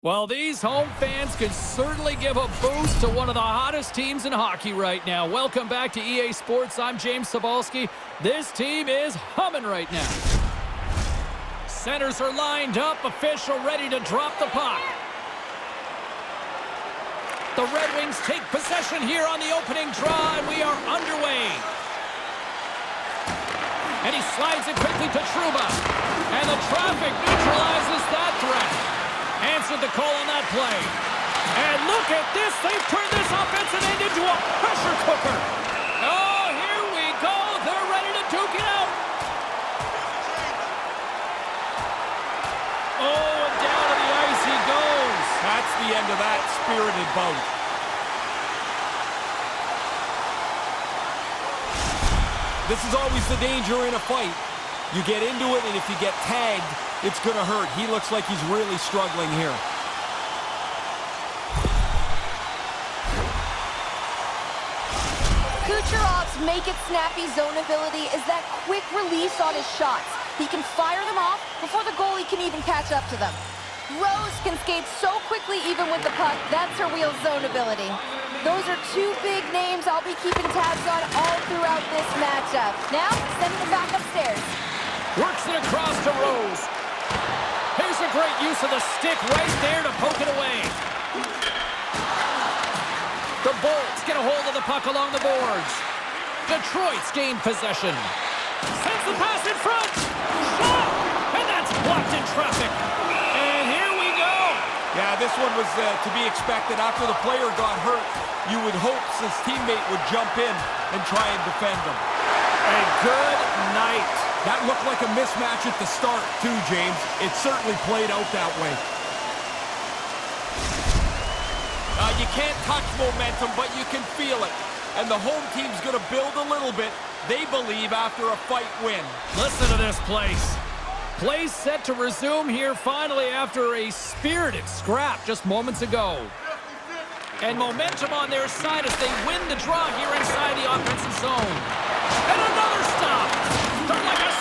Well, these home fans can certainly give a boost to one of the hottest teams in hockey right now. Welcome back to EA Sports. I'm James Cybulski. This team is humming right now. Centers are lined up, official ready to drop the puck. The Red Wings take possession here on the opening draw, and we are underway. And he slides it quickly to Trouba. And the traffic neutralizes that threat. Answered the call on that play. And look at this. They've turned this offensive end into a pressure cooker. Oh, here we go. They're ready to duke it out. Oh, and down to the ice he goes. That's the end of that spirited bout. This is always the danger in a fight. You get into it, and if you get tagged, it's going to hurt. He looks like he's really struggling here. Kucherov's make-it-snappy zone ability is that quick release on his shots. He can fire them off before the goalie can even catch up to them. Rose can skate so quickly even with the puck. That's her wheel zone ability. Those are two big names I'll be keeping tabs on all throughout this matchup. Now, sending it back upstairs. Works it across to Rose. Here's a great use of the stick right there to poke it away. The Bolts get a hold of the puck along the boards. Detroit's gained possession. Sends the pass in front. Shot! And that's blocked in traffic. And here we go. Yeah, this one was to be expected. After the player got hurt, you would hope his teammate would jump in and try and defend him. A good night. That looked like a mismatch at the start, too, James. It certainly played out that way. You can't touch momentum, but you can feel it. And the home team's going to build a little bit, they believe, after a fight win. Listen to this place. Play set to resume here finally after a spirited scrap just moments ago. And momentum on their side as they win the draw here inside the offensive zone. And another stop. They're like us.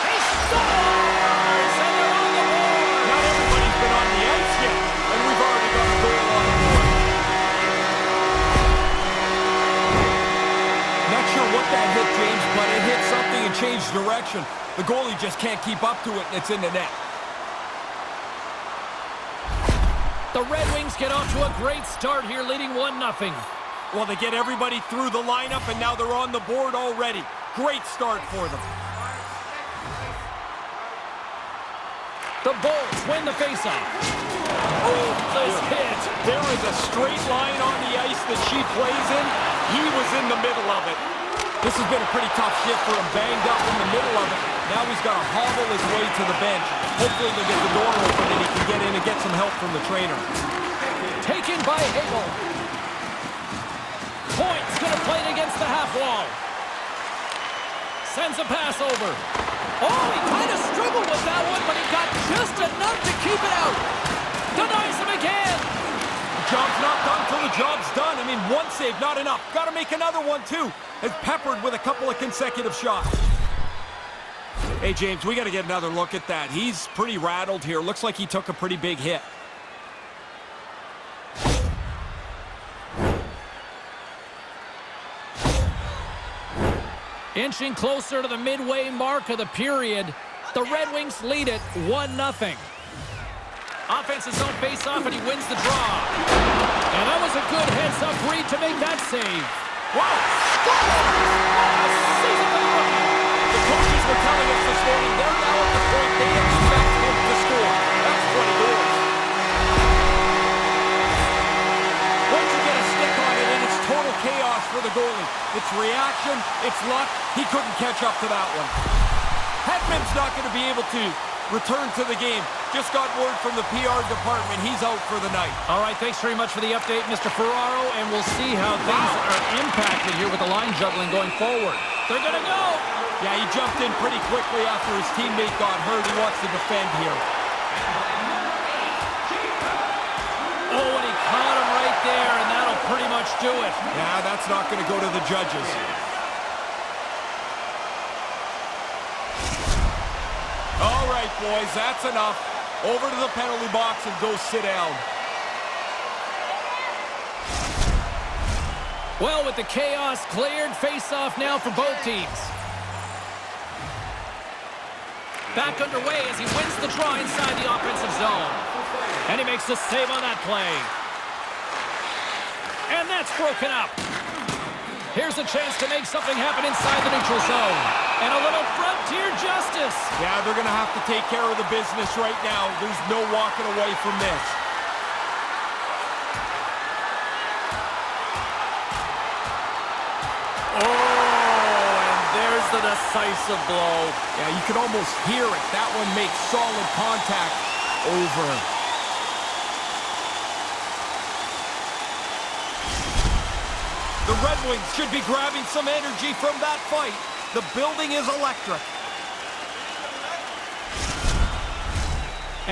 He scores! And they're on the board. Not everybody's been on the ice yet, and we've already got a goal on the board. Not sure what that hit, James, but it hit something and changed direction. The goalie just can't keep up to it, and it's in the net. The Red Wings get off to a great start here, leading 1-0. Well, they get everybody through the lineup, and now they're on the board already. Great start for them. The Bolts win the faceoff. This hit. There is a straight line on the ice that she plays in. He was in the middle of it. This has been a pretty tough shift for him, banged up in the middle of it. Now he's got to hobble his way to the bench. Hopefully they'll get the door open and he can get in and get some help from the trainer. Taken by Hagel. Point's going to play it against the half wall. Sends a pass over. Oh, he kind of struggled with that one, but he got just enough to keep it out. Denies him again. The job's not done till the job's done. I mean, one save, not enough. Got to make another one, too. As peppered with a couple of consecutive shots. Hey, James, we got to get another look at that. He's pretty rattled here. Looks like he took a pretty big hit. Inching closer to the midway mark of the period, the Red Wings lead it 1-0. Offensive zone face-off, and he wins the draw. And that was a good heads-up read to make that save. Wow! Season for the rookie. The coaches were telling us this morning they're now at the point they expect him to score. That's 20 goals. Once you get a stick on it, and it's total chaos for the goalie. It's reaction, it's luck. He couldn't catch up to that one. Hedman's not going to be able to return to the game. Just got word from the PR department. He's out for the night. All right, thanks very much for the update, Mr. Ferraro, and we'll see how things are impacted here with the line juggling going forward. They're going to go. Yeah, he jumped in pretty quickly after his teammate got hurt. He wants to defend here. Oh, and he caught him right there, and that'll pretty much do it. Yeah, that's not going to go to the judges. All right, boys, that's enough. over to the penalty box and go sit down. Well, with the chaos cleared, face-off now for both teams. Back underway as he wins the draw inside the offensive zone. And he makes the save on that play. And that's broken up. Here's a chance to make something happen inside the neutral zone. And a little frontier justice. Yeah, they're going to have to take care of the business right now. There's no walking away from this. Oh, and there's the decisive blow. Yeah, you can almost hear it. That one makes solid contact. Over. The Red Wings should be grabbing some energy from that fight. The building is electric.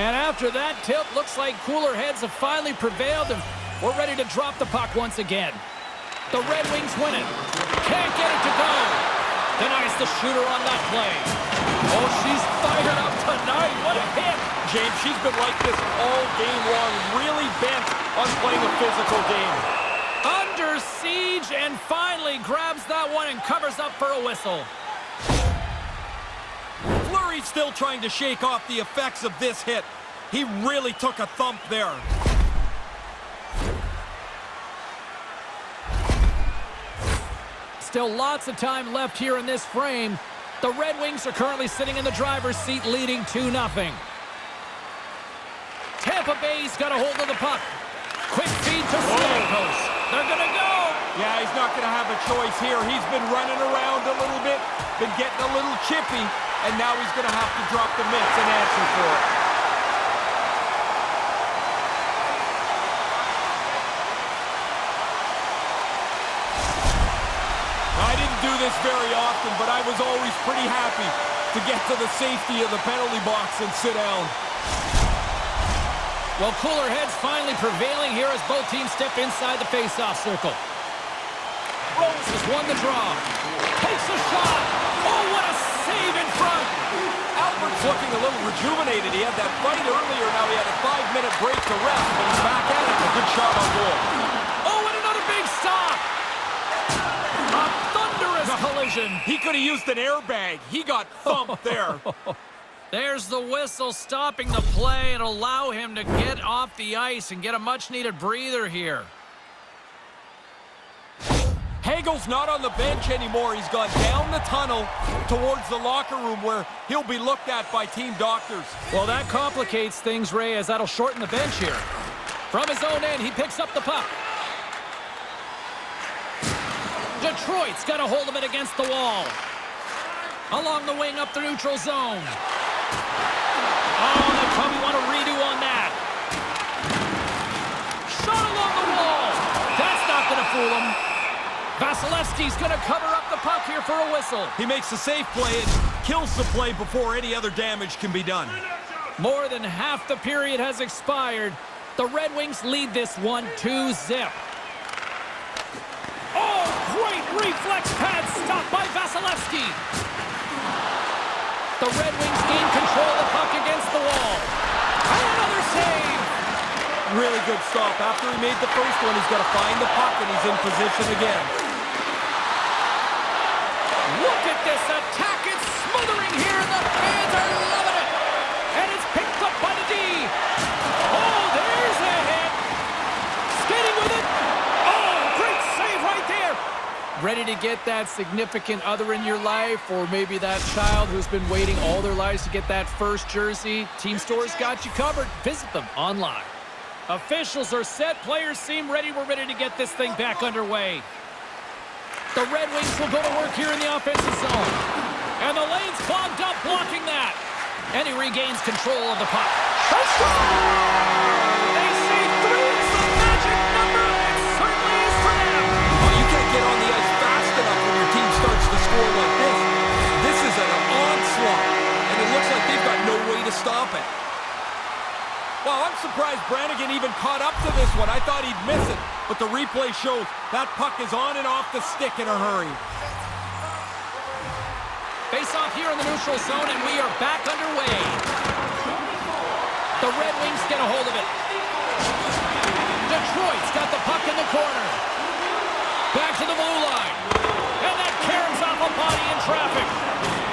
And after that tilt, looks like cooler heads have finally prevailed, and we're ready to drop the puck once again. The Red Wings win it. Can't get it to go. Denies the shooter on that play. Oh, she's fired up tonight. What a hit. James, she's been like this all game long, really bent on playing a physical game. Under siege, and finally grabs that one and covers up for a whistle. Fleury's still trying to shake off the effects of this hit. He really took a thump there. Still lots of time left here in this frame. The Red Wings are currently sitting in the driver's seat, leading 2-0. Tampa Bay's got a hold of the puck. Quick feed to Stamkos. They're going to go. Yeah, he's not going to have a choice here. He's been running around a little bit, been getting a little chippy, and now he's going to have to drop the mitts and answer for it. I didn't do this very often, but I was always pretty happy to get to the safety of the penalty box and sit down. Well, cooler heads finally prevailing here as both teams step inside the face-off circle. Rose has won the draw. Takes a shot. Oh, what a save in front. Albert's looking a little rejuvenated. He had that fight earlier. Now he had a 5-minute break to rest, but he's back at it. A good shot on goal. Oh, and another big stop. A thunderous collision. He could have used an airbag. He got thumped there. There's the whistle stopping the play and allow him to get off the ice and get a much-needed breather here. Hagel's not on the bench anymore. He's gone down the tunnel towards the locker room where he'll be looked at by team doctors. Well, that complicates things, Ray, as that'll shorten the bench here. From his own end, he picks up the puck. Detroit's got a hold of it against the wall. Along the wing up the neutral zone. Oh, they probably want a redo on that. Shot along the wall. That's not going to fool him. Vasilevsky's going to cover up the puck here for a whistle. He makes the safe play and kills the play before any other damage can be done. More than half the period has expired. The Red Wings lead this one 2-0. Oh, great reflex pad stop by Vasilevsky. The Red Wings gain control of the puck against the wall. And another save. Really good stop. After he made the first one, he's got to find the puck, and he's in position again. Look at this attack. It's smothering here, and the fans are loving it. And it's picked up by the D. Oh, there's a hit. Skating with it. Oh, great save right there. Ready to get that significant other in your life, or maybe that child who's been waiting all their lives to get that first jersey? Team Store's got you covered. Visit them online. Officials are set. Players seem ready. We're ready to get this thing back underway. The Red Wings will go to work here in the offensive zone. And the lane's clogged up, blocking that. And he regains control of the puck. They say 3 is the magic number, and it certainly is for them. Well, you can't get on the ice fast enough when your team starts to score like this. This is an onslaught, and it looks like they've got no way to stop it. Well, I'm surprised Brannigan even caught up to this one. I thought he'd miss it, but the replay shows that puck is on and off the stick in a hurry. Face off here in the neutral zone, and we are back underway. The The Red Wings get a hold of it. Detroit's got the puck in the corner. Back to the blue line. And that caroms off a body in traffic.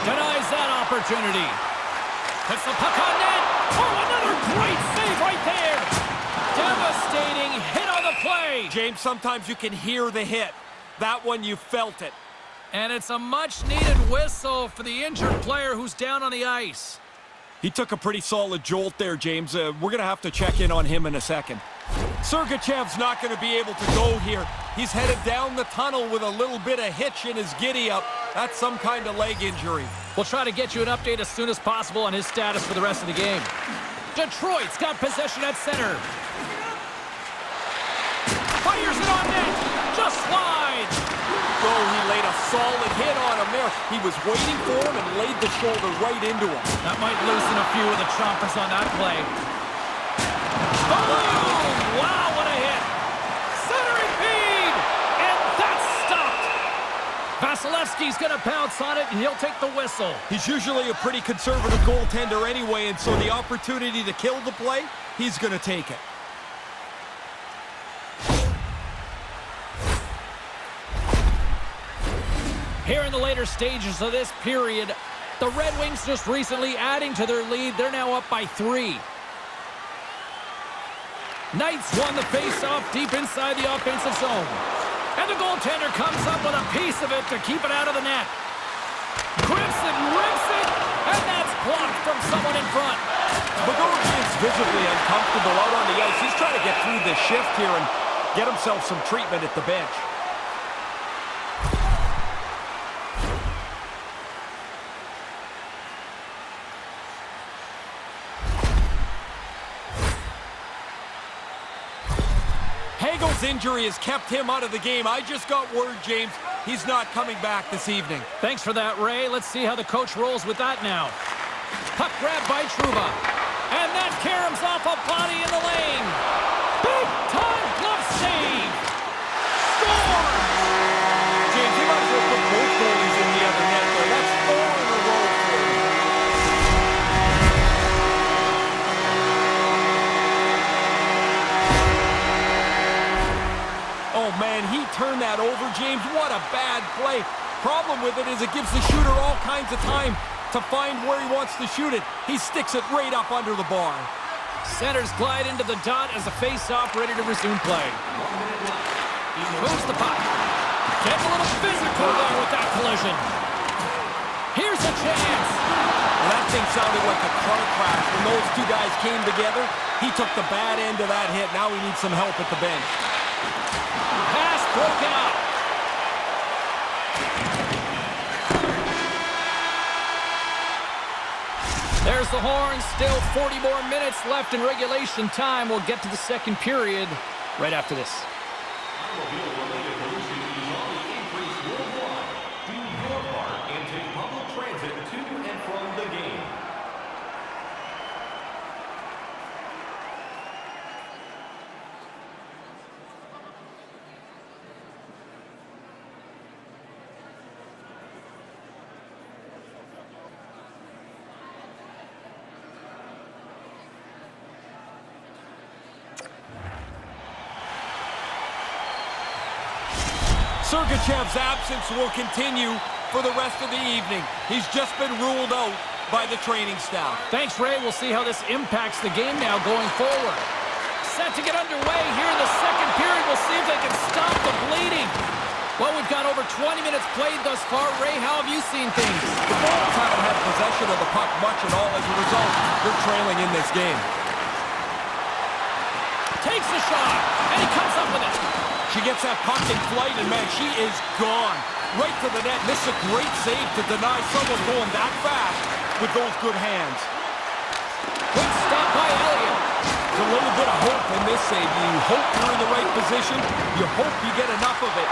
Denies that opportunity. Puts the puck on net. Oh, another great save right there. Devastating hit on the play. James, sometimes you can hear the hit. That one, you felt it. And it's a much-needed whistle for the injured player who's down on the ice. He took a pretty solid jolt there, James. We're going to have to check in on him in a second. Sergachev's not going to be able to go here. He's headed down the tunnel with a little bit of hitch in his giddy-up. That's some kind of leg injury. We'll try to get you an update as soon as possible on his status for the rest of the game. Detroit's got possession at center. Fires it on net. Just slides. Oh, he laid a solid hit on him there. He was waiting for him and laid the shoulder right into him. That might loosen a few of the chompers on that play. Boom! Wow, what a hit. Centering feed. And that's stopped. Vasilevsky's going to pounce on it, and he'll take the whistle. He's usually a pretty conservative goaltender anyway, and so the opportunity to kill the play, he's going to take it. Here in the later stages of this period, the Red Wings just recently adding to their lead. They're now up by 3. Knights won the face-off deep inside the offensive zone. And the goaltender comes up with a piece of it to keep it out of the net. Grips it, rips it, and that's blocked from someone in front. Bogosian is visibly uncomfortable out on the ice. He's trying to get through this shift here and get himself some treatment at the bench. Hagel's injury has kept him out of the game. I just got word, James, he's not coming back this evening. Thanks for that, Ray. Let's see how the coach rolls with that now. Puck grabbed by Trouba. And that caroms off a body in the lane. Big-time glove save. Score! James, he might as well put both goalies in the other net there. That's 4 in a row for him. Oh, man, he turned that over, James. What a bad play. Problem with it is it gives the shooter all kinds of time to find where he wants to shoot it. He sticks it right up under the bar. Centers glide into the dot as a face-off ready to resume play. Moves the puck. Gets a little physical there with that collision. Here's a chance. Well, that thing sounded like a car crash. When those two guys came together, he took the bad end of that hit. Now he needs some help at the bench. Pass broken up. There's the horn. Still 40 more minutes left in regulation time. We'll get to the second period right after this. Do your part and take public transit to and from the game. Sergachev's absence will continue for the rest of the evening. He's just been ruled out by the training staff. Thanks, Ray. We'll see how this impacts the game now going forward. Set to get underway here in the second period. We'll see if they can stop the bleeding. Well, we've got over 20 minutes played thus far. Ray, how have you seen things? The Bulls haven't had possession of the puck much at all. As a result, they're trailing in this game. Takes the shot, and he comes up with it. She gets that puck in flight, and man, she is gone. Right to the net. This is a great save to deny someone going that fast with those good hands. Good stop by Elliott. There's a little bit of hope in this save. You hope you're in the right position. You hope you get enough of it.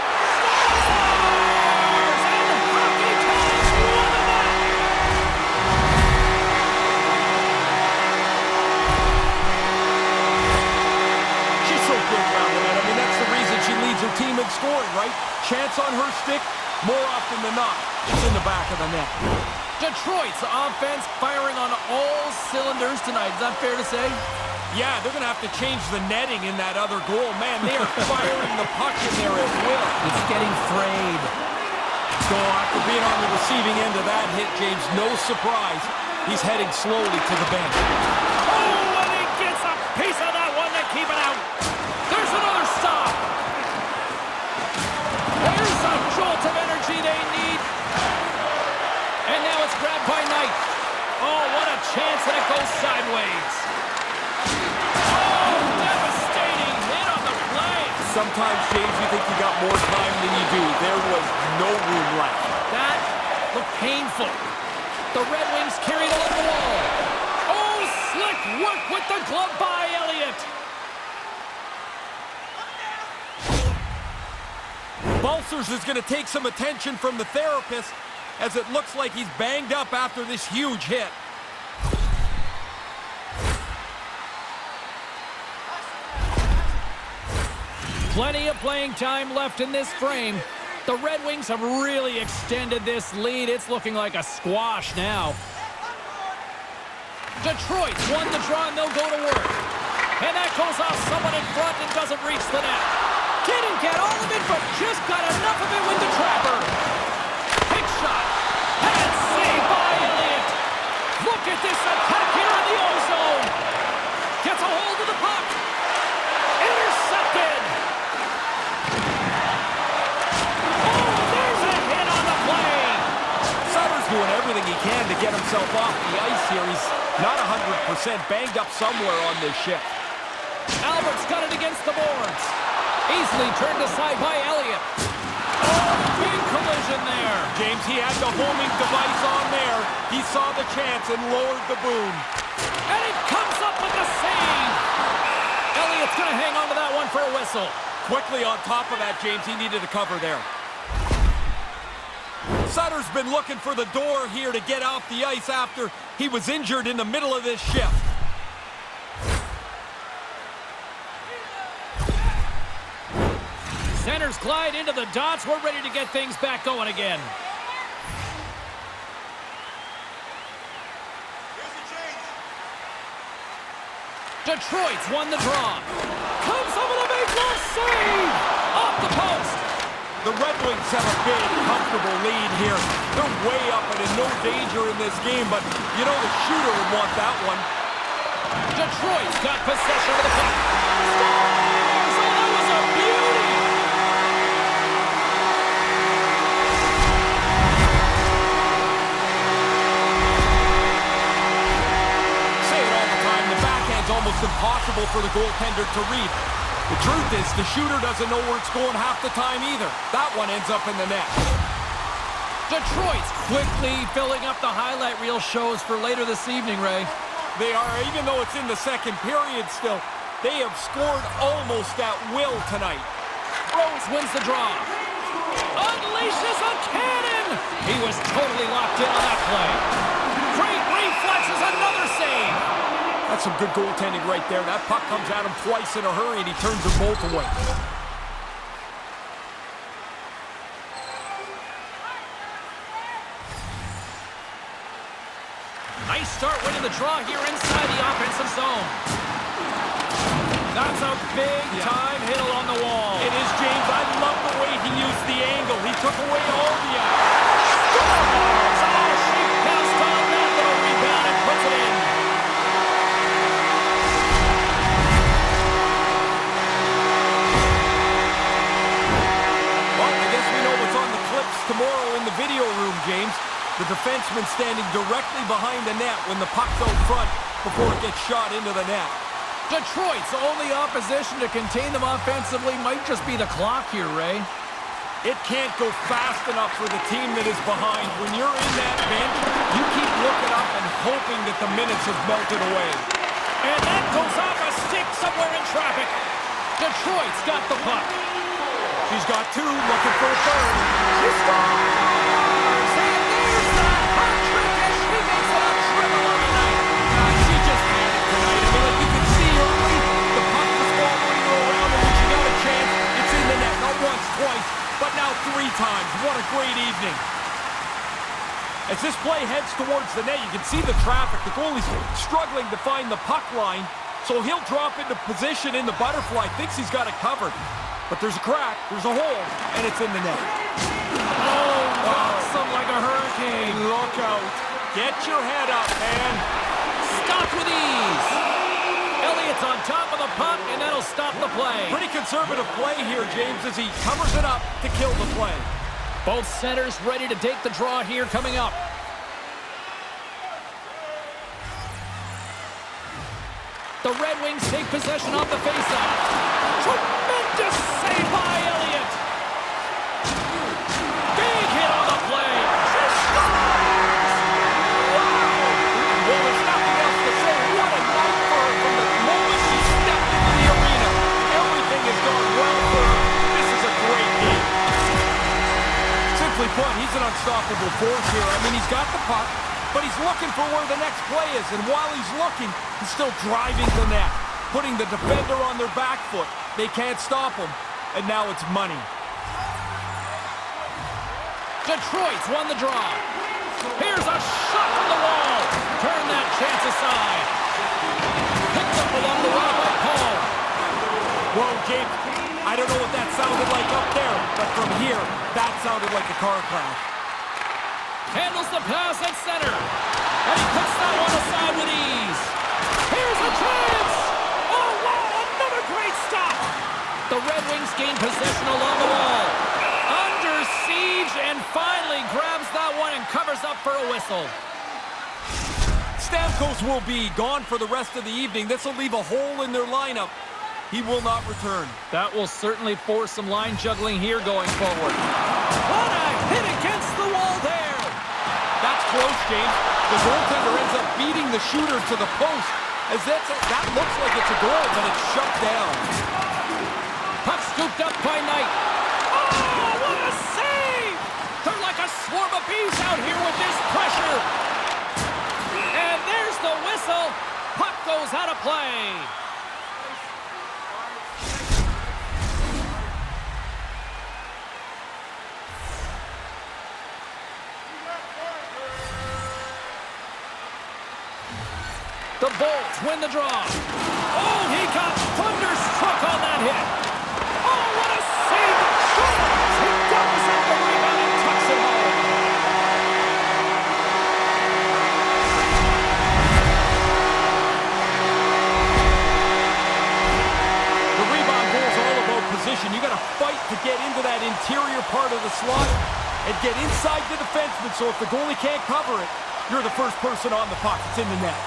She's so good around the net. I mean, that's the reason she leads her team in scoring, right? Chance on her stick, more often than not, it's in the back of the net. Detroit's offense firing on all cylinders tonight. Is that fair to say? Yeah, they're going to have to change the netting in that other goal. Man, they are firing the puck in there at will. It's getting frayed. So after being on the receiving end of that hit, James, no surprise, he's heading slowly to the bench. Oh, and he gets a piece of that one to keep it out. There's another stop. There's a jolt of energy they need. And now it's grabbed by Knight. Oh, what a chance, and it goes sideways. Oh, devastating hit on the play. Sometimes, James, you think you got more time than you do. There was no room left. That looked painful. The Red Wings carried along the wall. Oh, slick work with the glove by Elliott. Balcers is going to take some attention from the therapist, as it looks like he's banged up after this huge hit. Plenty of playing time left in this frame. The Red Wings have really extended this lead. It's looking like a squash now. Detroit's won the draw, and they'll go to work. And that goes off someone in front and doesn't reach the net. Didn't get all of it, but just got enough of it with the trapper. Big shot. And saved by Elliott. Look at this attack here in the O-zone. Gets a hold of the puck. Intercepted. Oh, there's a hit on the play. Sutter's doing everything he can to get himself off the ice here. He's not 100%, banged up somewhere on this shift. Albert's got it against the boards. Easily turned aside by Elliott. Oh, big collision there. James, he had the homing device on there. He saw the chance and lowered the boom. And it comes up with the save. Elliott's going to hang on to that one for a whistle. Quickly on top of that, James, he needed a cover there. Sutter's been looking for the door here to get off the ice after he was injured in the middle of this shift. Centers glide into the dots. We're ready to get things back going again. Detroit's won the draw. Comes up with a big little save. Off the post. The Red Wings have a big, comfortable lead here. They're way up and in no danger in this game, but you know the shooter would want that one. Detroit's got possession of the puck. Scores! Oh, that was a beauty! Say it all the time, the backhand's almost impossible for the goaltender to read. The truth is, the shooter doesn't know where it's going half the time either. That one ends up in the net. Detroit's quickly filling up the highlight reel shows for later this evening, Ray. They are, even though it's in the second period still, they have scored almost at will tonight. Rose wins the draw. Unleashes a cannon! He was totally locked in on that play. Great reflexes, another save! That's some good goaltending right there. That puck comes at him twice in a hurry, and he turns them both away. Nice start winning the draw here inside the offensive zone. That's a big-time hit along the wall. It is, James. I love the way he used the angle. He took away all the Scores! Oh, she passed on that little rebound and puts it in. Well, I guess we know what's on the clips tomorrow in the video room, James. The defenseman standing directly behind the net when the puck's out front before it gets shot into the net. Detroit's only opposition to contain them offensively might just be the clock here, Ray. It can't go fast enough for the team that is behind. When you're in that bench, you keep looking up and hoping that the minutes have melted away. And that goes off a stick somewhere in traffic. Detroit's got the puck. She's got two, looking for a third. She scores! And there's the hat trick as she makes it a triple on the night. She just had it tonight. I mean, like you can see early, the puck was following her around, and when she got a chance, it's in the net. Not once, twice, but now 3 times. What a great evening. As this play heads towards the net, you can see the traffic. The goalie's struggling to find the puck line, so he'll drop into position in the butterfly. Thinks he's got it covered. But there's a crack, there's a hole, and it's in the net. Oh, knocks him like a hurricane. Look out. Get your head up, man. Stopped with ease. Elliott's on top of the puck, and that'll stop the play. Pretty conservative play here, James, as he covers it up to kill the play. Both centers ready to take the draw here coming up. The Red Wings take possession off the faceoff. Tremendous save by Elliott. Big hit on the play. She scores! Well, there's nothing else to say. What a night for her from the moment she stepped into the arena. Everything has gone well for her. This is a great game. Simply put, he's an unstoppable force here. I mean, he's got the puck, but he's looking for where the next play is. And while he's looking, he's still driving the net, putting the defender on their back foot. They can't stop him, and now it's money. Detroit's won the draw. Here's a shot from the wall. Turn that chance aside. Picked up along the wall by Paul. Whoa, James, I don't know what that sounded like up there, but from here, that sounded like a car crash. Handles the pass at center. And he puts that one aside with ease. Here's a chance. Oh, wow, another great stop. The Red Wings gain possession along the wall. Under siege, and finally grabs that one and covers up for a whistle. Stamkos will be gone for the rest of the evening. This will leave a hole in their lineup. He will not return. That will certainly force some line juggling here going forward. What a hit against the wall there. That's close, James. The goaltender ends up beating the shooter to the post. As that looks like it's a goal, but it's shut down. Puck scooped up by Knight. Oh, what a save! They're like a swarm of bees out here with this pressure. And there's the whistle. Puck goes out of play. The Bolts win the draw. Oh, he got thunderstruck on that hit. Oh, what a save! He dumps up the rebound and tucks it home. The rebound goal is all about position. You got to fight to get into that interior part of the slot and get inside the defenseman, so if the goalie can't cover it, you're the first person on the puck. It's in the net.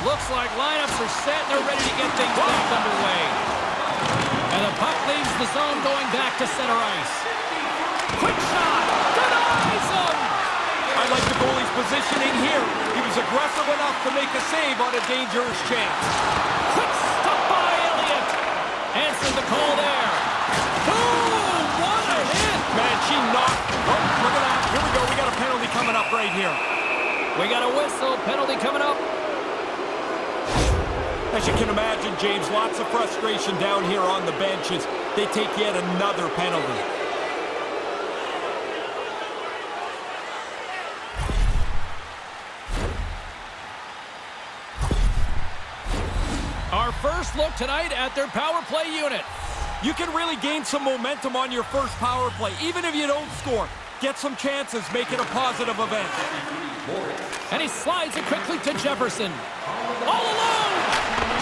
Looks like lineups are set and they're ready to get things back underway. And the puck leaves the zone going back to center ice. Quick shot! Denies him! I like the goalie's positioning here. He was aggressive enough to make a save on a dangerous chance. Quick stop by Elliott! Answered the call there. Boom! What a hit! Man, she knocked. Oh, look at that. Here we go. We got a penalty coming up right here. We got a whistle. Penalty coming up. As you can imagine, James, lots of frustration down here on the benches. They take yet another penalty. Our first look tonight at their power play unit. You can really gain some momentum on your first power play, even if you don't score. Get some chances, make it a positive event. And he slides it quickly to Jefferson. All alone!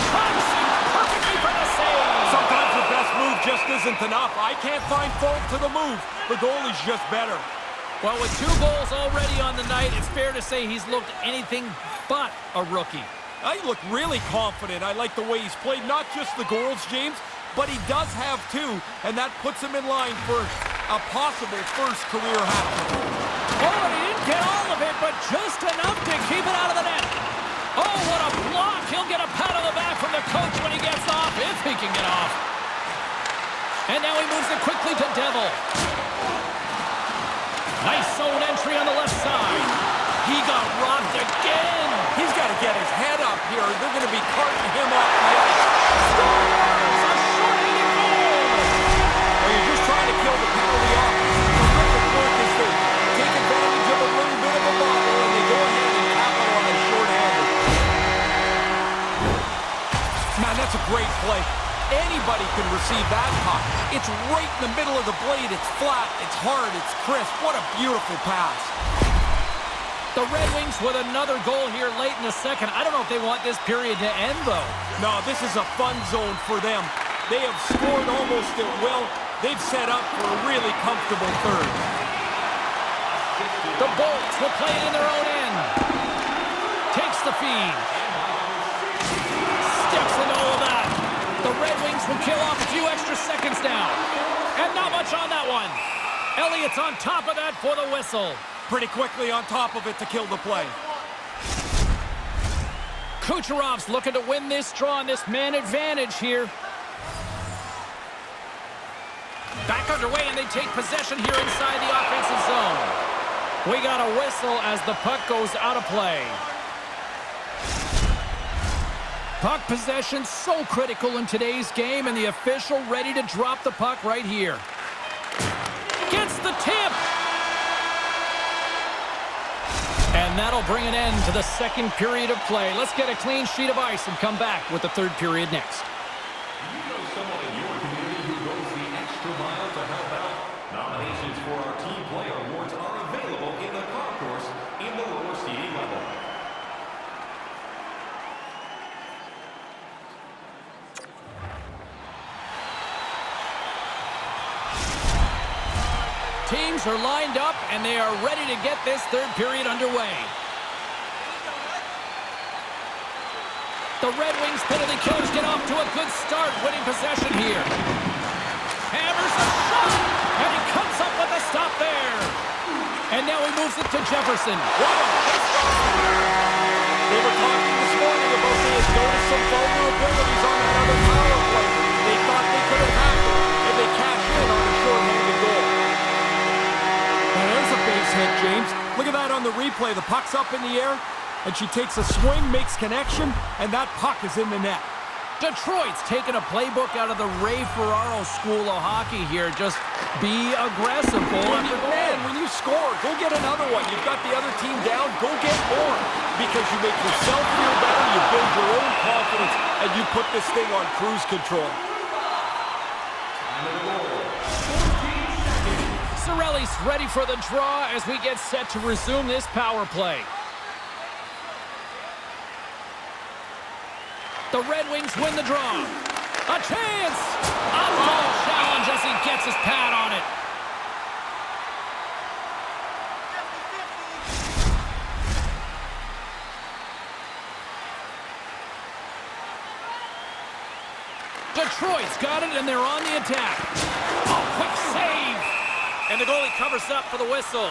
Thompson perfectly for the save! Sometimes the best move just isn't enough. I can't find fault to the move. The goalie's just better. Well, with 2 goals already on the night, it's fair to say he's looked anything but a rookie. I look really confident. I like the way he's played, not just the goals, James, but he does have 2, and that puts him in line for a possible first career hat-trick. Oh, he didn't get all of it, but just enough to keep it out of the net. Oh, what a block. He'll get a pat on the back from the coach when he gets off, if he can get off. And now he moves it quickly to Devil. Nice zone entry on the left side. He got rocked again. He's got to get his head up here. They're going to be carting him off the ice. Scores! A short-handed goal! Well, you're just trying to kill the penalty off. Terrific work as they take advantage of a little bit of a bobble That's a great play. Anybody can receive that puck. It's right in the middle of the blade. It's flat, it's hard, it's crisp. What a beautiful pass. The Red Wings with another goal here late in the second. I don't know if they want this period to end, though. No, this is a fun zone for them. They have scored almost at will. They've set up for a really comfortable third. The Bolts will play it in their own end. Takes the feed. Steps into all of that. The Red Wings will kill off a few extra seconds now. And not much on that one. Elliott's on top of that for the whistle. Pretty quickly on top of it to kill the play. Kucherov's looking to win this draw on this man advantage here. Back underway, and they take possession here inside the offensive zone. We got a whistle as the puck goes out of play. Puck possession so critical in today's game, and the official ready to drop the puck right here. Gets the tip! And that'll bring an end to the second period of play. Let's get a clean sheet of ice and come back with the third period next. You know someone in your community who goes the extra mile to help out? Nominations for our Team Player Awards are available in the concourse in the lower seating level. Teams are lined up, and they are ready to get this third period underway. The Red Wings penalty killers get off to a good start, winning possession here. Hammers a shot, and he comes up with a stop there. And now he moves it to Jefferson. They were talking this morning about they had noticed some vulnerabilities on that other power play. They thought they could have happened if they cashed in on a short-handed goal. Now there's a base hit, James. Look at that on the replay. The puck's up in the air, and she takes a swing, makes connection, and that puck is in the net. Detroit's taking a playbook out of the Ray Ferraro school of hockey here. Just be aggressive, goal after goal. Man, when you score, go get another one. You've got the other team down, go get more. Because you make yourself feel better, you build your own confidence, and you put this thing on cruise control. Cirelli's ready for the draw as we get set to resume this power play. The Red Wings win the draw. A chance! A ball challenge as he gets his pad on it. Detroit's got it, and they're on the attack. Oh, quick save! And the goalie covers up for the whistle.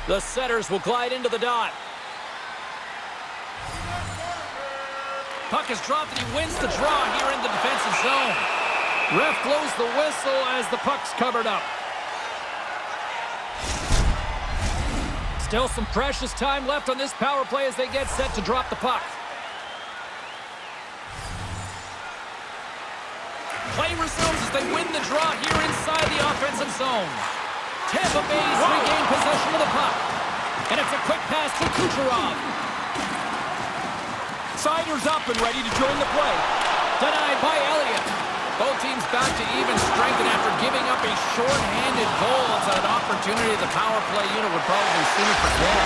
The setters will glide into the dot. Puck is dropped, and he wins the draw here in the defensive zone. Ref blows the whistle as the puck's covered up. Still some precious time left on this power play as they get set to drop the puck. Play resumes as they win the draw here inside the offensive zone. Tampa Bay's regained possession of the puck. And it's a quick pass to Kucherov. Sider's up and ready to join the play. Denied by Elliott. Both teams back to even strength, and after giving up a short-handed goal, it's an opportunity the power play unit would probably sooner forget.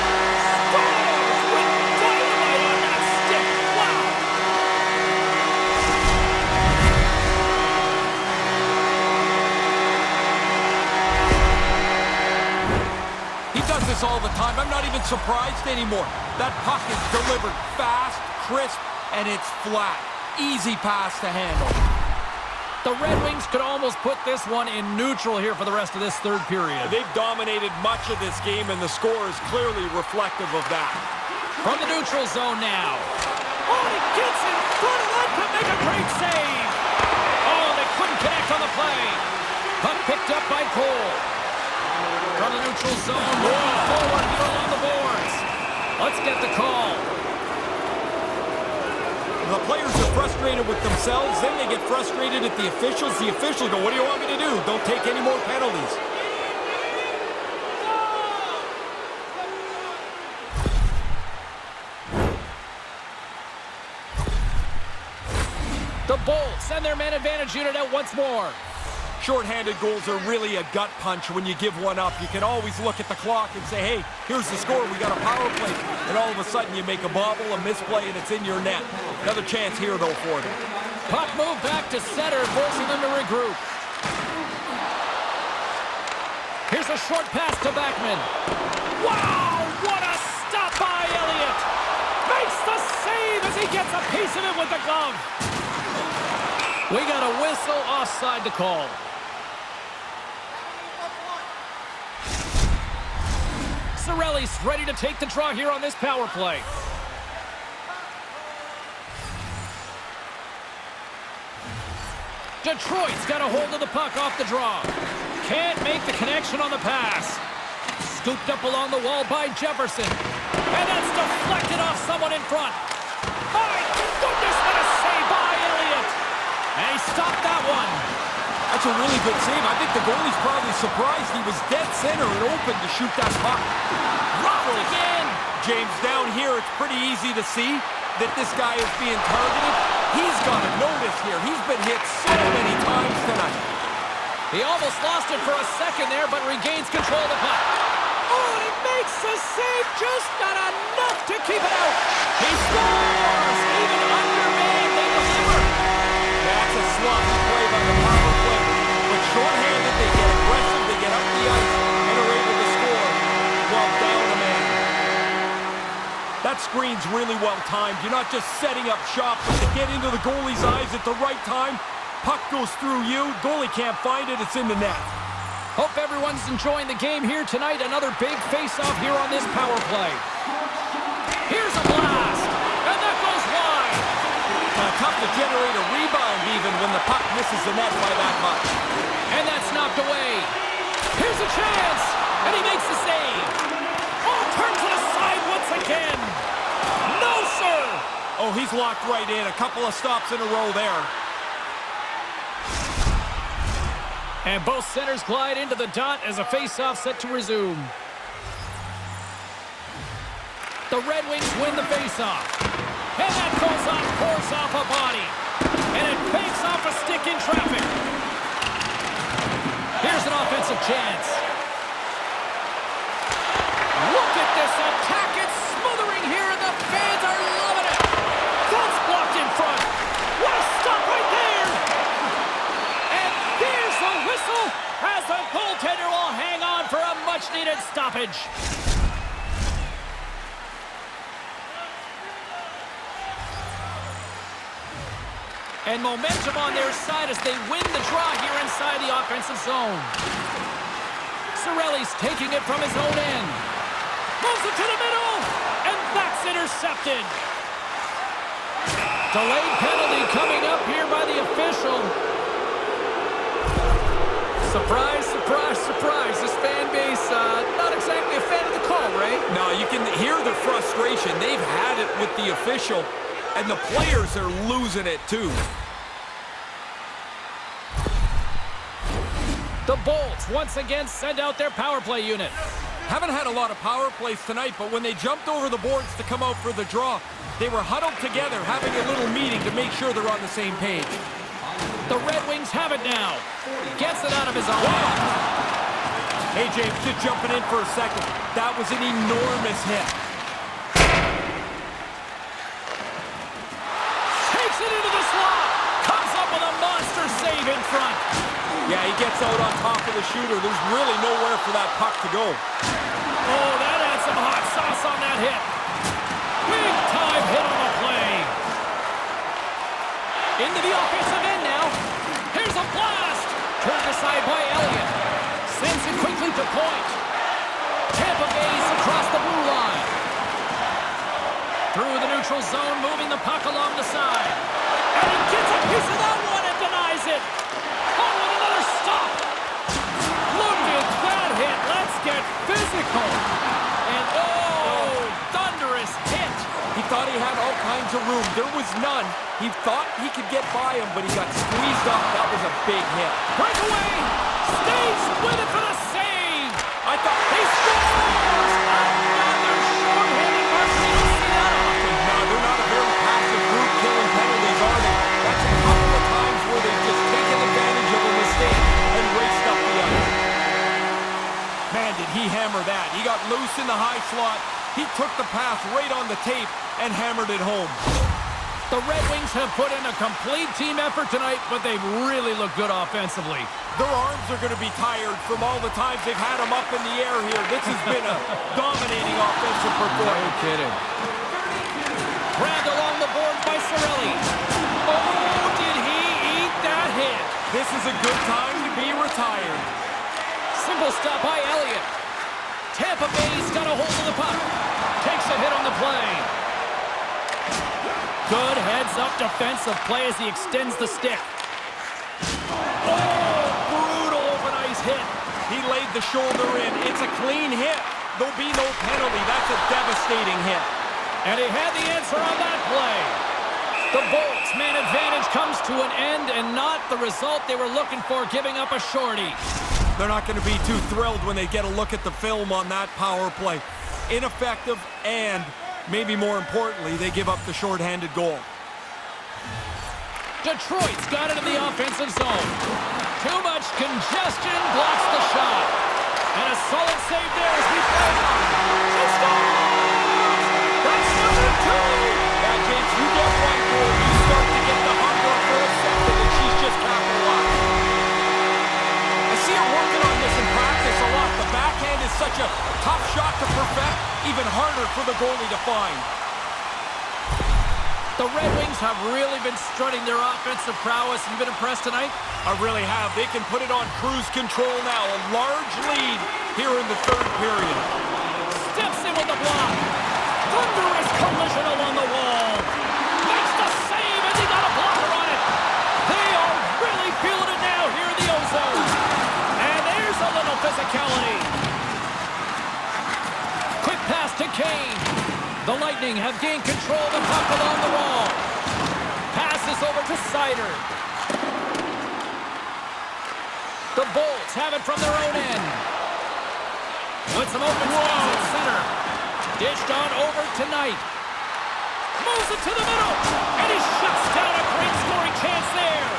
With dynamite on that stick. Wow! He does this all the time. I'm not even surprised anymore. That puck is delivered fast, crisp, and it's flat. Easy pass to handle. The Red Wings could almost put this one in neutral here for the rest of this third period. They've dominated much of this game, and the score is clearly reflective of that. From the neutral zone now. Oh, he gets in front of that to make a great save. Oh, they couldn't connect on the play. Puck picked up by Cole. From the neutral zone, moving forward here along the boards. Let's get the call. The players are frustrated with themselves, then they get frustrated at the officials. The officials go, what do you want me to do? Don't take any more penalties. Bolts and their man advantage unit out once more. Short-handed goals are really a gut punch when you give one up. You can always look at the clock and say, hey, here's the score, we got a power play. And all of a sudden you make a bobble, a misplay, and it's in your net. Another chance here, though, for them. Puck moved back to center, forcing them to regroup. Here's a short pass to Backman. Wow, what a stop by Elliott. Makes the save as he gets a piece of it with the glove. We got a whistle offside to call. Cirelli's ready to take the draw here on this power play. Detroit's got a hold of the puck off the draw. Can't make the connection on the pass. Scooped up along the wall by Jefferson. And that's deflected off someone in front. My goodness, what a save by Elliott. And he stopped that one. That's a really good save. I think the goalie's probably surprised he was dead center and open to shoot that puck. Rocked again. James, down here, it's pretty easy to see that this guy is being targeted. He's got to notice here. He's been hit so many times tonight. He almost lost it for a second there, but regains control of the puck. Oh, and he makes the save, just not enough to keep it out. He scores! Even undermanned, they deliver. That's a sloppy play by the power play. But shorthanded, they get aggressive, they get up the ice, and are able to score while down a man. That screen's really well timed. You're not just setting up shop, but to get into the goalie's eyes at the right time. Puck goes through you, goalie can't find it, it's in the net. Hope everyone's enjoying the game here tonight. Another big face-off here on this power play. Here's a blast, and that goes wide. Tough to generate a rebound even when the puck misses the net by that much. And that's knocked away. Here's a chance, and he makes the save. Oh, turns it aside once again. No, sir. Oh, he's locked right in. A couple of stops in a row there. And both centers glide into the dot as a face-off set to resume. The Red Wings win the face-off. And that goes on, pours off a body. And it banks off a stick in traffic. Here's an offensive chance. Look at this attack. It's smothering here, and the fans are loving it. That's blocked in front. What a stop right there. And there's the whistle as the goaltender will hang on for a much-needed stoppage. And momentum on their side as they win the draw here inside the offensive zone. Cirelli's taking it from his own end. Moves it to the middle, and that's intercepted. Delayed penalty coming up here by the official. Surprise, surprise, surprise. This fan base, not exactly a fan of the call, right? No, you can hear the frustration. They've had it with the official. And the players are losing it, too. The Bolts once again send out their power play unit. Haven't had a lot of power plays tonight, but when they jumped over the boards to come out for the draw, they were huddled together, having a little meeting to make sure they're on the same page. The Red Wings have it now. Gets it out of his own. Hey, James, just jumping in for a second. That was an enormous hit. Into the slot, comes up with a monster save in front. Yeah, he gets out on top of the shooter. There's really nowhere for that puck to go. Oh, that had some hot sauce on that hit. Big time hit on the play. Into the offensive end now. Here's a blast. Turned aside by Elliott. Sends it quickly to point. Tampa Bay's across the blue line. Through the neutral zone, moving the puck along the side. And he gets a piece of that one and denies it. Oh, and another stop. Look at that hit. Let's get physical. And oh, thunderous hit. He thought he had all kinds of room. There was none. He thought he could get by him, but he got squeezed up. That was a big hit. Breakaway. Stays with it for the save. I thought He scores. Another short-handed mark. You don't see that often. no, they're not a very passive group killing penalties, are they? That's a couple of He got loose in the high slot. He took the pass right on the tape and hammered it home. The Red Wings have put in a complete team effort tonight, but they've really looked good offensively. Their arms are going to be tired from all the times they've had them up in the air here. This has been a dominating offensive performance. No kidding. Grabbed along the board by Cirelli. Oh, did he eat that hit? This is a good time to be retired. Simple stop by Elliott. Tampa Bay's got a hold of the puck. Takes a hit on the play. Good heads-up defensive play as he extends the stick. Oh, brutal open ice hit. He laid the shoulder in. It's a clean hit. There'll be no penalty. That's a devastating hit. And he had the answer on that play. The Bolts' man advantage comes to an end and not the result they were looking for, giving up a shorty. They're not going to be too thrilled when they get a look at the film on that power play. Ineffective, and maybe more importantly, they give up the shorthanded goal. Detroit's got it in the offensive zone. Too much congestion blocks the shot. And a solid save there as we play on. She scores! That's number 2! Yeah, James, you get one goal, you start to get the hunger for a second, and she's just capitalized. I see her working on this in practice a lot. The backhand is such a tough shot to perfect, even harder for the goalie to find. The Red Wings have really been strutting their offensive prowess. You've been impressed tonight? I really have. They can put it on cruise control now. A large lead here in the third period. Steps in with the block. Thunderous collision along the wall. Makes the save, and he got a blocker on it. They are really feeling it now here in the ozone. And there's a little physicality. Quick pass to Kane. The Lightning have gained control of the puck along the wall. Passes over to Sider. The Bolts have it from their own end. With some open space at center. Dished on over tonight. Moves it to the middle. And he shuts down a great scoring chance there.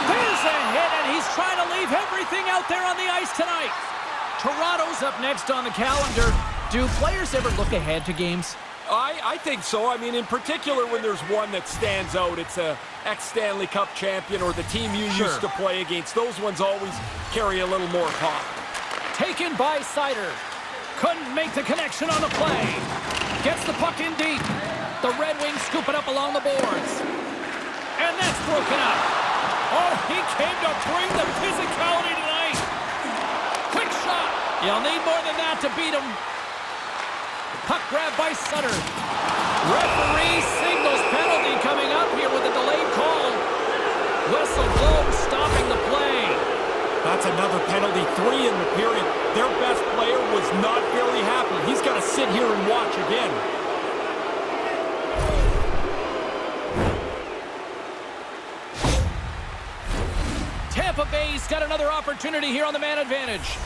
There's a hit, and he's trying to leave everything out there on the ice tonight. Toronto's up next on the calendar. Do players ever look ahead to games? I think so. I mean, in particular, when there's one that stands out, it's a ex-Stanley Cup champion or the team you used to play against. Those ones always carry a little more pop. Taken by Sider. Couldn't make the connection on the play. Gets the puck in deep. The Red Wings scoop it up along the boards. And that's broken up. Oh, he came to bring the physicality tonight. Quick shot. You'll need more than that to beat him. Puck grab by Sutter. Referee signals penalty coming up here with a delayed call. Whistle blown, stopping the play. That's another penalty, 3 in the period. Their best player was not very happy. He's got to sit here and watch again. Tampa Bay's got another opportunity here on the man advantage.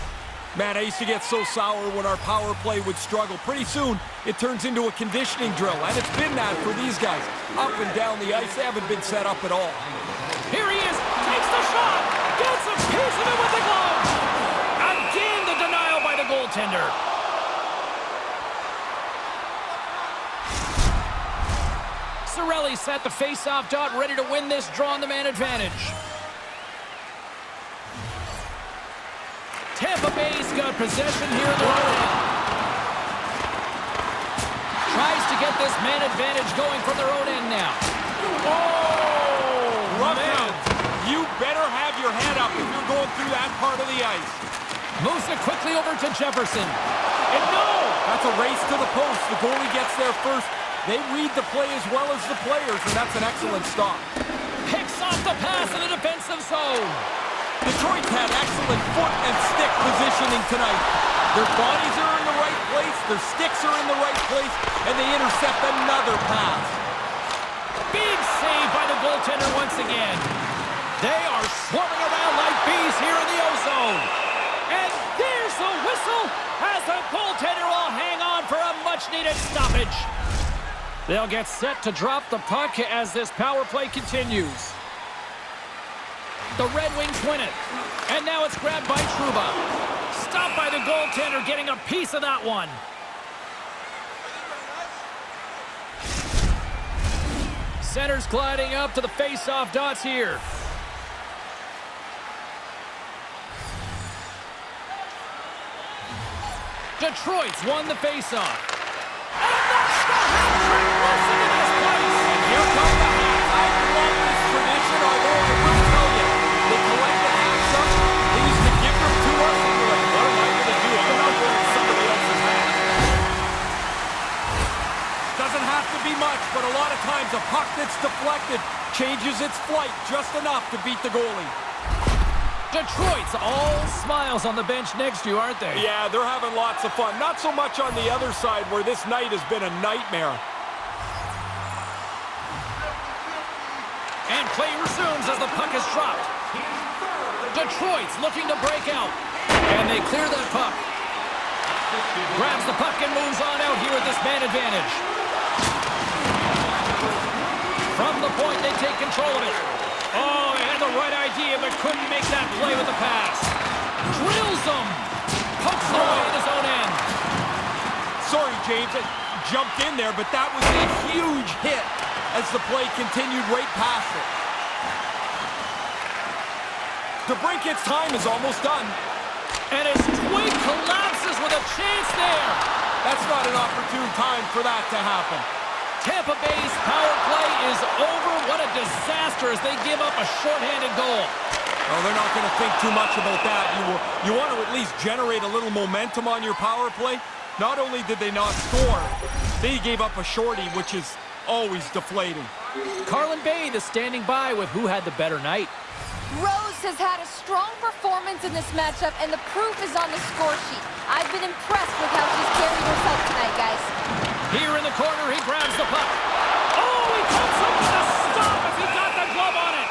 Man, I used to get so sour when our power play would struggle. Pretty soon, it turns into a conditioning drill, and it's been that for these guys. Up and down the ice, they haven't been set up at all. Here he is, takes the shot, gets a piece of it with the glove. Again, the denial by the goaltender. Cirelli set the face-off dot, ready to win this draw on the man advantage. Tampa Bay's got possession here in the right end. Tries to get this man advantage going from their own end now. Oh, man. You better have your head up if you're going through that part of the ice. Moves it quickly over to Jefferson. And no! That's a race to the post. The goalie gets there first. They read the play as well as the players, and that's an excellent stop. Picks off the pass in the defensive zone. Detroit's had excellent foot and stick positioning tonight. Their bodies are in the right place, their sticks are in the right place, and they intercept another pass. Big save by the goaltender once again. They are swarming around like bees here in the ozone. And there's the whistle as the goaltender will hang on for a much-needed stoppage. They'll get set to drop the puck as this power play continues. The Red Wings win it. And now it's grabbed by Trouba. Stopped up by the goaltender, getting a piece of that one. Center's gliding up to the face-off dots here. Detroit's won the face-off. And that's the hat trick. Listen to this place. And here comes the hats. I love this tradition, although I will tell you, they collect the hats up. They used to give them to us, and we're like, what am I going to do? I'm not wearing somebody else's hat. Doesn't have to be much, but a lot of times a puck that's deflected changes its flight just enough to beat the goalie. Detroit's all smiles on the bench next to you, aren't they? Yeah, they're having lots of fun. Not so much on the other side where this night has been a nightmare. And play resumes as the puck is dropped. Detroit's looking to break out. And they clear that puck. Grabs the puck and moves on out here with this man advantage. From the point, they take control of it. Oh, they had the right idea, but couldn't make that play with the pass. Drills them. Pokes it away at his own end. Sorry, James, it jumped in there, but that was a huge hit as the play continued right past it. DeBrincat's time is almost done. And his twig collapses with a chance there. That's not an opportune time for that to happen. Tampa Bay's power play is over. What a disaster as they give up a shorthanded goal. Oh, they're not going to think too much about that. You want to at least generate a little momentum on your power play. Not only did they not score, they gave up a shorty, which is always deflating. Carlin Bay is standing by with who had the better night. Rose has had a strong performance in this matchup, and the proof is on the score sheet. I've been impressed with how she's carried herself tonight, guys. Here in the corner, he grabs the puck. Oh, he comes up with a stop as he got the glove on it.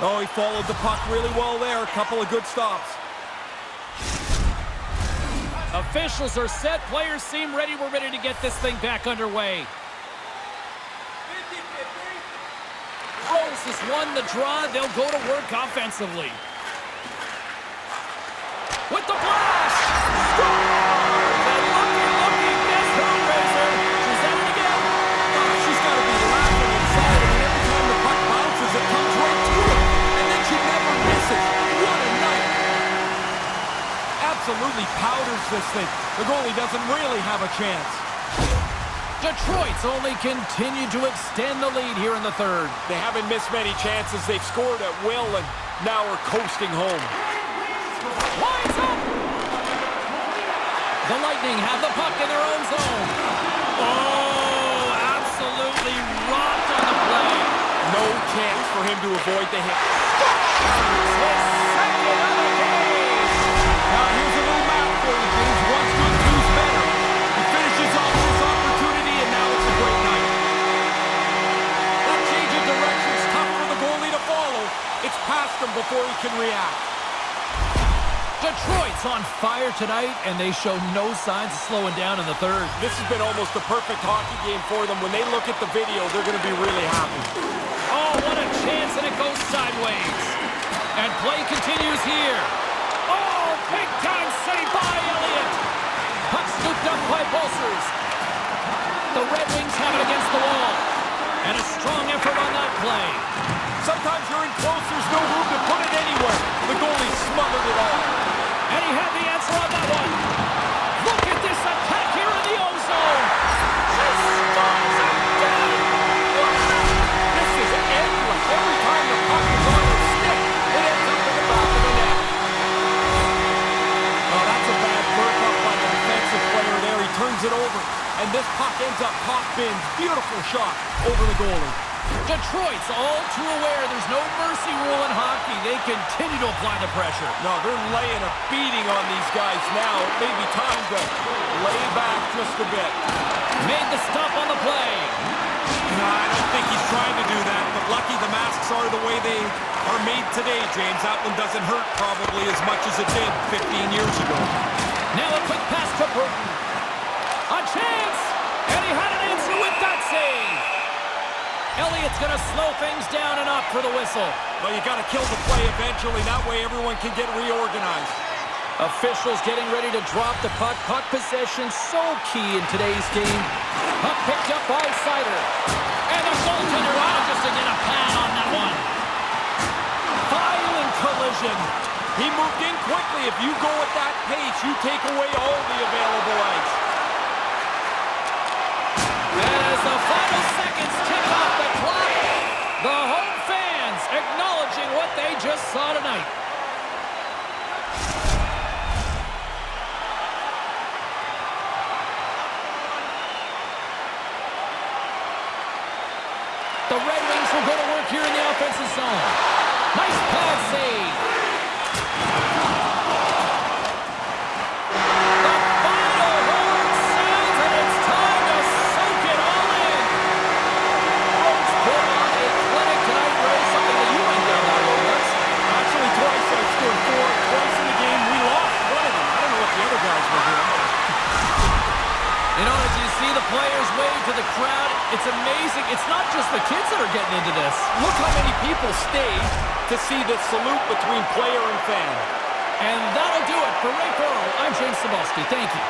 Oh, he followed the puck really well there. A couple of good stops. Officials are set. Players seem ready. We're ready to get this thing back underway. Rose has won the draw. They'll go to work offensively. With the blast! Scores! And looking, that's her razor. She's at it again. Oh, she's got to be laughing inside. I mean, every time the puck bounces, it comes right to her. And then she never misses. What a night. Absolutely powders this thing. The goalie doesn't really have a chance. Detroit's only continued to extend the lead here in the third. They haven't missed many chances. They've scored at will, and now we're coasting home. Lines up! The Lightning have the puck in their own zone. Oh, absolutely rocked on the play. No chance for him to avoid the hit. His second of the game. Now here's a little map for you, James. One's good, two's better. He finishes off this opportunity, and now it's a great night. That change of direction's tough for the goalie to follow. It's past him before he can react. Detroit's on fire tonight, and they show no signs of slowing down in the third. This has been almost a perfect hockey game for them. When they look at the video, they're going to be really happy. Oh, what a chance, and it goes sideways. And play continues here. Oh, big-time save by Elliott. Puck scooped up by Bolsers. The Red Wings have it against the wall. And a strong effort on that play. Sometimes you're in close, there's no room to put it anywhere. The goalie smothered it all. And he had the answer on that one. Look at this attack here in the O-zone. She scores again. This is endless. Every time the puck is on his stick, it ends up in the back of the net. Oh, that's a bad work up by the defensive player there. He turns it over, and this puck ends up top bins. Beautiful shot over the goalie. Detroit's all too aware there's no mercy rule in hockey. They continue to apply the pressure. No, they're laying a beating on these guys now. It may be time to lay back just a bit. Made the stop on the play. No, I don't think he's trying to do that, but lucky the masks are the way they are made today, James. That one doesn't hurt probably as much as it did 15 years ago. Now a quick pass to Bruton. A chance! And he had an answer with that save. Elliott's going to slow things down and up for the whistle. Well, you got to kill the play eventually. That way everyone can get reorganized. Officials getting ready to drop the puck. Puck possession so key in today's game. Puck picked up by Sider. And the goaltender just to get a pad on that one. Violent collision. He moved in quickly. If you go at that pace, you take away all the available ice. And as the final seconds tick off the clock, the home fans acknowledging what they just saw tonight. The Red Wings will go to work here in the offensive zone. Nice pad save. The final horn sounds, and it's time to soak it all in. Rose put on a clinic tonight, Ray, something that you went down that road once. Actually, twice I scored 4. Twice in the game, we lost one of them. I don't know what the other guys were doing. You know, as you see the players wave to the crowd, it's amazing. It's not just the kids that are getting into this. Look how many people stayed to see this salute between player and fan. And that'll do it for Ray Ferrell. I'm James Cebulski. Thank you.